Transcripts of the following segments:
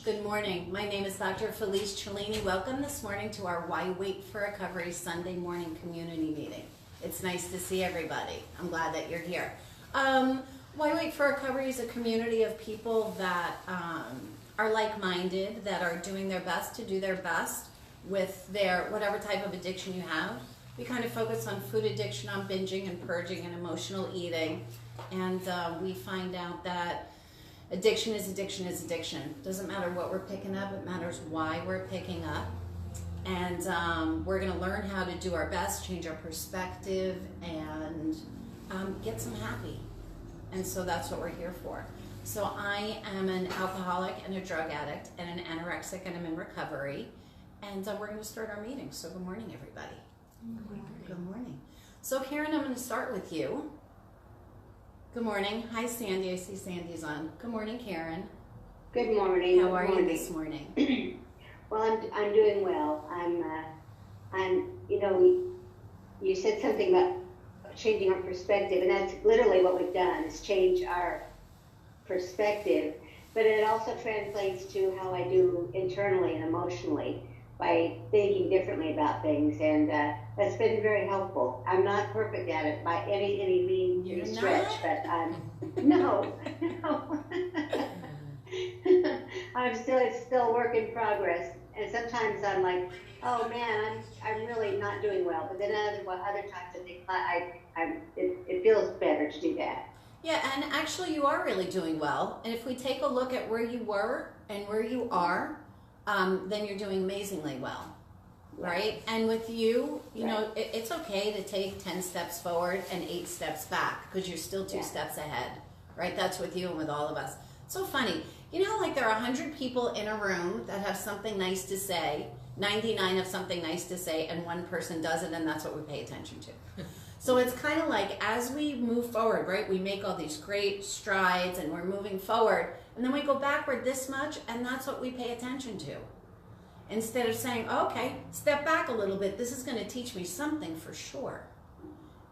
Good morning. My name is Dr. Felice Cellini. Welcome this morning to our Why Wait for Recovery Sunday morning community meeting. It's nice to see everybody. I'm glad that you're here. Why Wait for Recovery is a community of people that are like-minded, that are doing their best to do their best with their whatever type of addiction you have. We kind of focus on food addiction, on binging and purging and emotional eating. And we find out that addiction is addiction is addiction. Doesn't matter what we're picking up, it matters why we're picking up. And we're going to learn how to do our best, change our perspective, and get some happy. And so that's what we're here for. So I am an alcoholic and a drug addict and an anorexic, and I'm in recovery. And we're going to start our meeting. So good morning, everybody. Good morning. Good morning. So Karen, I'm going to start with you. Good morning. Hi, Sandy. I see Sandy's on. Good morning, Karen. Good morning. How are you this morning? Well, I'm doing well. I'm. You know, you said something about changing our perspective, and that's literally what we've done is change our perspective. But it also translates to how I do internally and emotionally by thinking differently about things, and that's been very helpful. I'm not perfect at it by any mean stretch, but no. It's still a work in progress, and sometimes I'm like, oh man, I'm really not doing well. But then other times I think it feels better to do that. Yeah, and actually you are really doing well. And if we take a look at where you were and where you are, then you're doing amazingly well, right? And with you, you know, it's okay to take 10 steps forward and 8 steps back because you're still 2 steps ahead, right? That's with you and with all of us. So funny. You know, like there are 100 people in a room that have something nice to say, 99 have something nice to say, and 1 person doesn't, and that's what we pay attention to. So it's kind of like as we move forward, right, we make all these great strides and we're moving forward, and then we go backward this much, and that's what we pay attention to. Instead of saying, okay, step back a little bit, this is going to teach me something for sure.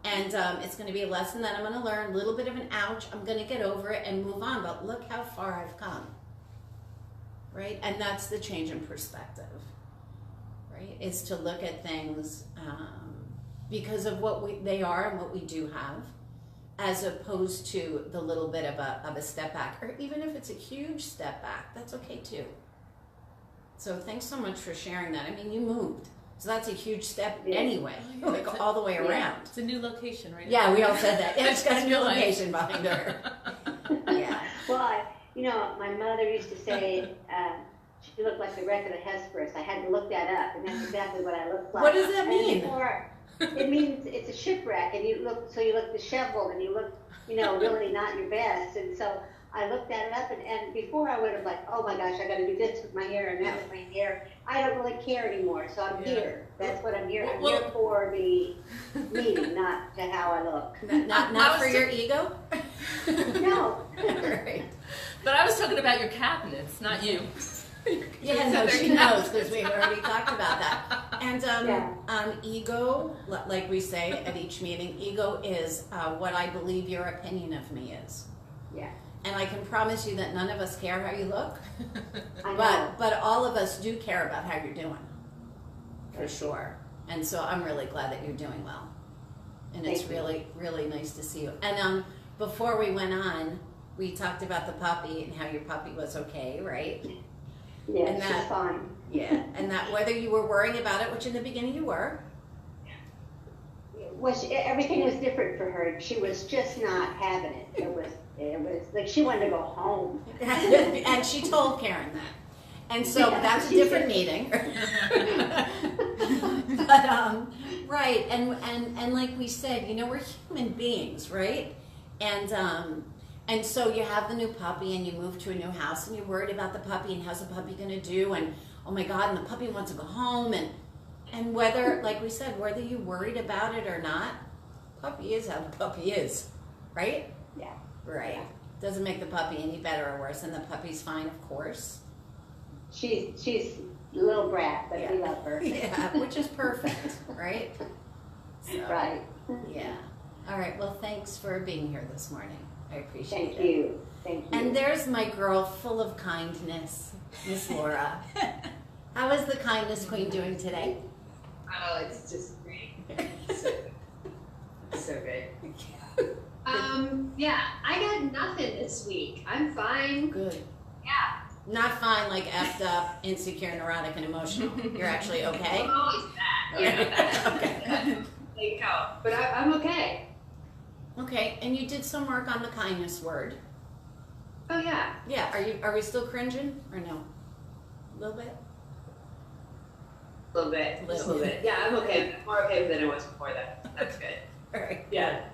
And it's going to be a lesson that I'm going to learn, a little bit of an ouch, I'm going to get over it and move on, but look how far I've come, right? And that's the change in perspective, right, is to look at things because of what they are and what we do have, as opposed to the little bit of a step back, or even if it's a huge step back, that's okay too. So thanks so much for sharing that. I mean, you moved, so that's a huge step anyway, like all the way around. It's a new location, right? Yeah, we all said that. Yeah, it's got a new location behind her. Yeah. Well, my mother used to say she looked like the wreck of the Hesperus. I had to look that up, and that's exactly what I looked like. What does that mean? It means it's a shipwreck, and you look disheveled, and you look, really not your best. And so I looked that up, and before I would have like, oh my gosh, I got to do this with my hair and that with my hair. I don't really care anymore, so I'm here. That's what I'm here. I'm here for the meeting, not to how I look. Not for your ego? No. Right. But I was talking about your cabinets, not you. Yeah, no, she knows because we've already talked about that. And ego, like we say at each meeting, ego is what I believe your opinion of me is. Yeah. And I can promise you that none of us care how you look, I know. but all of us do care about how you're doing, for sure. And so I'm really glad that you're doing well. And it's really, really nice to see you. And before we went on, we talked about the puppy and how your puppy was okay, right? Yeah, and she's fine. Yeah, and that whether you were worrying about it, which in the beginning you were. Well, everything was different for her. She was just not having it. It was like she wanted to go home. And she told Karen that. And so that's a different meeting. But right, and like we said, we're human beings, right? And so you have the new puppy and you move to a new house and you're worried about the puppy and how's the puppy going to do, and oh my God, and the puppy wants to go home, and whether, like we said, whether you're worried about it or not, puppy is how the puppy is, right? Yeah. Right. Yeah. Doesn't make the puppy any better or worse, and the puppy's fine, of course. She's a little brat, but we love her. Yeah, which is perfect, right? So, Right. Yeah. All right, well, thanks for being here this morning. I appreciate it. Thank you. Thank you. And there's my girl, full of kindness, Miss Laura. How is the kindness queen doing today? Oh, it's just great. So good. So good. Yeah, I got nothing this week. I'm fine. Good. Yeah. Not fine, like effed up, insecure, neurotic, and emotional. You're actually okay? I'm always that. Yeah, that. Okay. Like, no, but I'm okay. Okay, and you did some work on the kindness word. Oh yeah. Yeah, are we still cringing or no? A little bit? A little bit. Just a little bit. Yeah, I'm okay. I'm more okay than I was before that. That's good. All right. Yeah.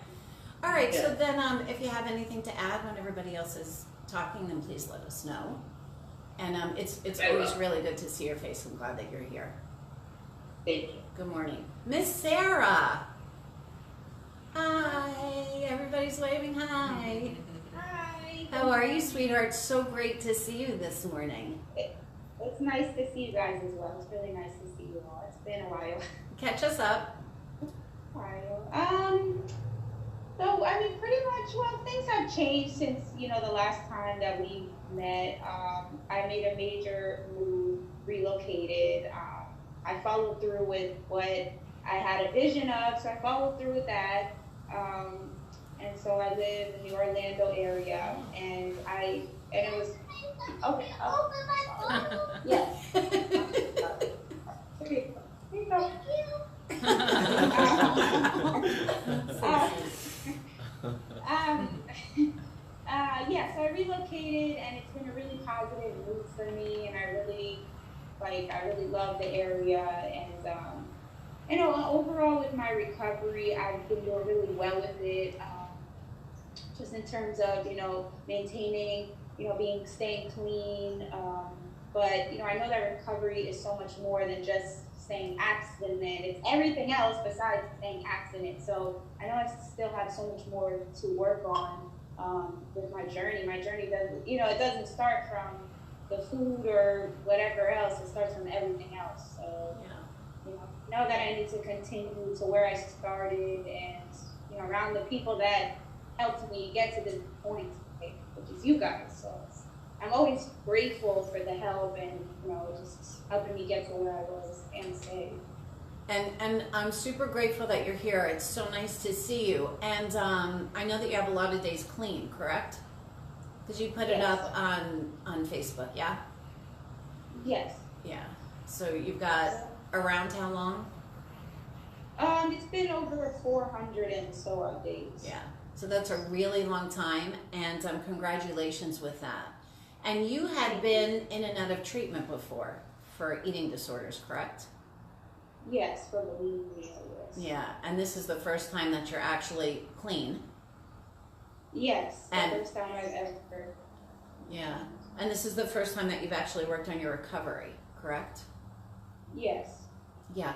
All right, so Yeah. then if you have anything to add when everybody else is talking, then please let us know. And it's I always will. really good to see your face. I'm glad that you're here. Thank you. Good morning. Miss Sarah. Hi. Everybody's waving hi. Hi. How are you, sweetheart? So great to see you this morning. It's nice to see you guys as well. It's really nice to see you all. It's been a while. Catch us up. So I mean, pretty much. Well, things have changed since the last time that we met. I made a major move, relocated. I followed through with what I had a vision of, so I followed through with that. And so I live in the Orlando area, and it was okay. Yes. Here you go. Yeah, so I relocated, and it's been a really positive move for me, and I really love the area, and overall with my recovery, I've been doing really well with it, just in terms of, maintaining, staying clean, but, I know that recovery is so much more than just staying abstinent. It's everything else besides staying abstinent. So I know I still have so much more to work on with my journey. My journey doesn't, it doesn't start from the food or whatever else. It starts from everything else. So, know that I need to continue to where I started and, around the people that helped me get to this point, which is you guys. So I'm always grateful for the help and, just helping me get to where I was and stay. And I'm super grateful that you're here. It's so nice to see you. And I know that you have a lot of days clean, correct? Because you put it up on Facebook, yeah? Yes. Yeah. So you've got around how long? It's been over 400 and so odd days. Yeah. So that's a really long time, and congratulations with that. And you had been in and out of treatment before for eating disorders, correct? Yes, for bulimia, yes. Yeah, and this is the first time that you're actually clean. Yes, And- the first time I've ever. Yeah, and this is the first time that you've actually worked on your recovery, correct? Yes. Yeah.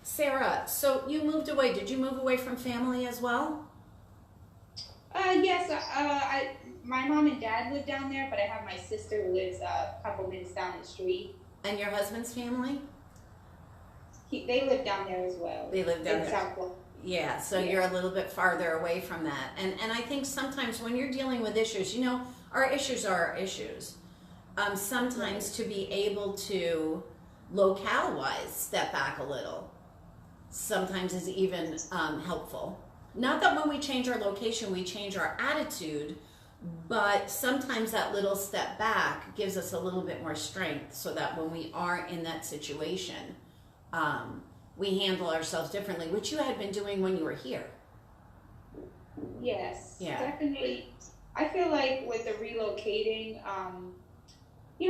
Sarah, so you moved away. Did you move away from family as well? Yes, my mom and dad live down there, but I have my sister who lives a couple minutes down the street. And your husband's family? They live down there as well. They live down in there. South Florida. Yeah, so Yeah. you're a little bit farther away from that. And I think sometimes when you're dealing with issues, our issues are our issues. Sometimes to be able to locale-wise step back a little sometimes is even helpful. Not that when we change our location, we change our attitude, but sometimes that little step back gives us a little bit more strength so that when we are in that situation, we handle ourselves differently, which you had been doing when you were here. Yes, Yeah. definitely. I feel like with the relocating,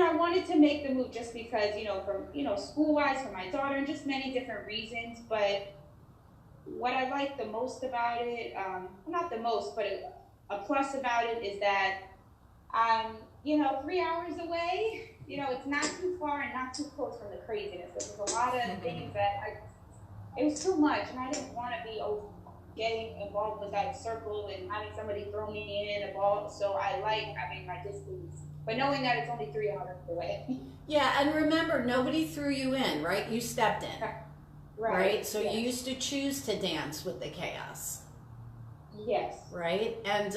I wanted to make the move just because, from, school-wise for my daughter and just many different reasons. But what I like the most about it, not the most, but a plus about it is that I'm, 3 hours away. It's not too far and not too close from the craziness. There's a lot of things that it was too much, and I didn't want to be getting involved with that circle and having somebody throw me in a ball. So I like having my distance, but knowing that it's only 3 hours away. Yeah, and remember, nobody threw you in, right? You stepped in, right? So yes. you used to choose to dance with the chaos. Yes. right? And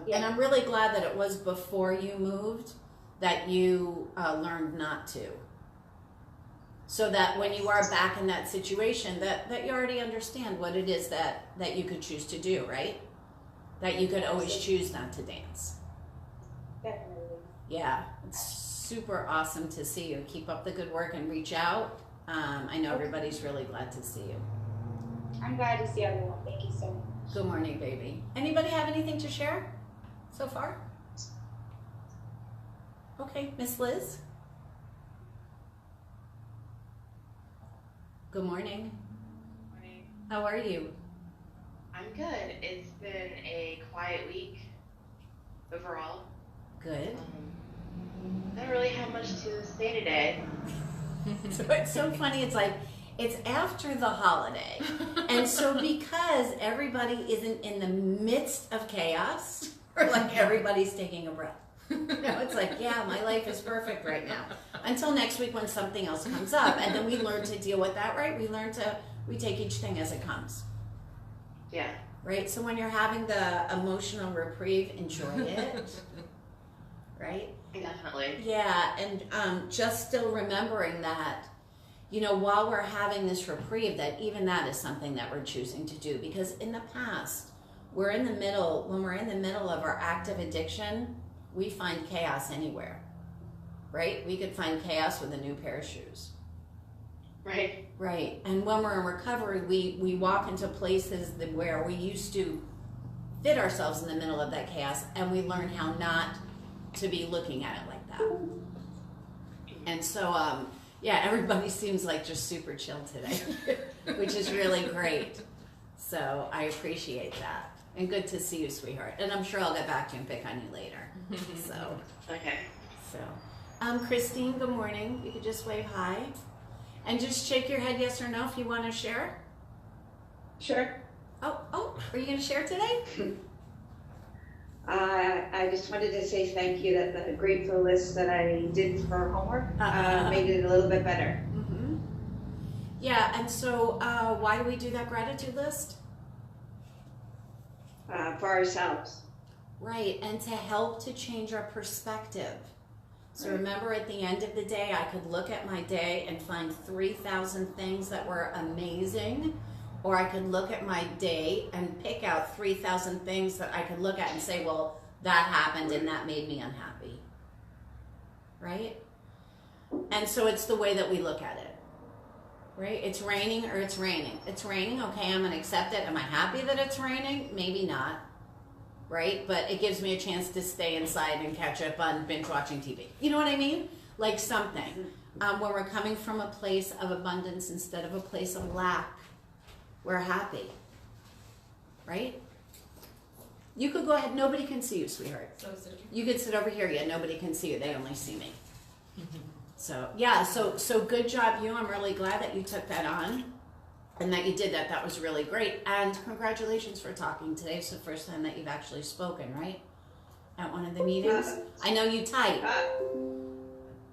Yeah. I'm really glad that it was before you moved that you learned not to. So that when you are back in that situation, that you already understand what it is that you could choose to do, right? That you could always choose not to dance. Definitely. Yeah, it's super awesome to see you. Keep up the good work and reach out. I know everybody's really glad to see you. I'm glad to see everyone. Thank you so much. Good morning, baby. Anybody have anything to share so far? Okay, Miss Liz. Good morning. Morning. How are you? I'm good. It's been a quiet week overall. Good. I don't really have much to say today. So it's so funny. It's like it's after the holiday, and so because everybody isn't in the midst of chaos, or like everybody's taking a breath. It's like, yeah, my life is perfect right now. Until next week when something else comes up, and then we learn to deal with that, right? We take each thing as it comes. Yeah. Right? So when you're having the emotional reprieve, enjoy it. Right? Definitely. Yeah, and just still remembering that, while we're having this reprieve, that even that is something that we're choosing to do. Because in the past, when we're in the middle of our active addiction, we find chaos anywhere, right? We could find chaos with a new pair of shoes. Right. Right. And when we're in recovery, we walk into places where we used to fit ourselves in the middle of that chaos, and we learn how not to be looking at it like that. And so, yeah, everybody seems like just super chill today, which is really great. So I appreciate that. And good to see you, sweetheart. And I'm sure I'll get back to you and pick on you later. So, Okay. Christine, good morning. You could just wave hi. And just shake your head yes or no if you want to share. Sure. Oh, are you going to share today? I just wanted to say thank you that the grateful list that I did for homework made it a little bit better. Mm-hmm. Yeah, and so why do we do that gratitude list? For ourselves. Right, and to help to change our perspective. So remember, at the end of the day, I could look at my day and find 3,000 things that were amazing, or I could look at my day and pick out 3,000 things that I could look at and say, well, that happened and that made me unhappy. Right? And so it's the way that we look at it. Right? It's raining or it's raining. It's raining, okay, I'm going to accept it. Am I happy that it's raining? Maybe not. Right? But it gives me a chance to stay inside and catch up on binge watching TV. You know what I mean? Like something. When we're coming from a place of abundance instead of a place of lack, we're happy. Right? You could go ahead. Nobody can see you, sweetheart. You could sit over here. Yeah, nobody can see you. They only see me. So, yeah. So good job, you. I'm really glad that you took that on. And that you did that. That was really great. And congratulations for talking today. It's the first time that you've actually spoken, right? At one of the meetings. I know you type.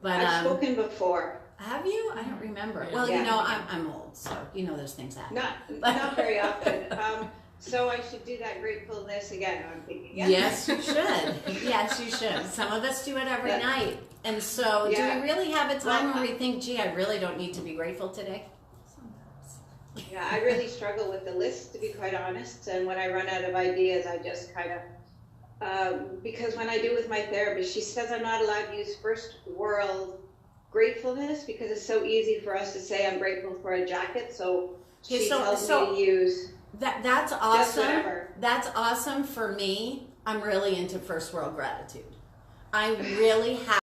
But I've spoken before. Have you? I don't remember. Well, Yeah. I'm old, so those things happen. Not very often. So I should do that gratefulness again, I'm thinking. Yeah? Yes, you should. Yes, you should. Some of us do it every night. And so do we really have a time where we think, gee, I really don't need to be grateful today? Yeah, I really struggle with the list, to be quite honest. And when I run out of ideas, I just kind of, because when I do with my therapist, she says I'm not allowed to use first world gratefulness because it's so easy for us to say I'm grateful for a jacket. So she tells me to use that's awesome. just whatever. That's awesome for me. I'm really into first world gratitude. I really have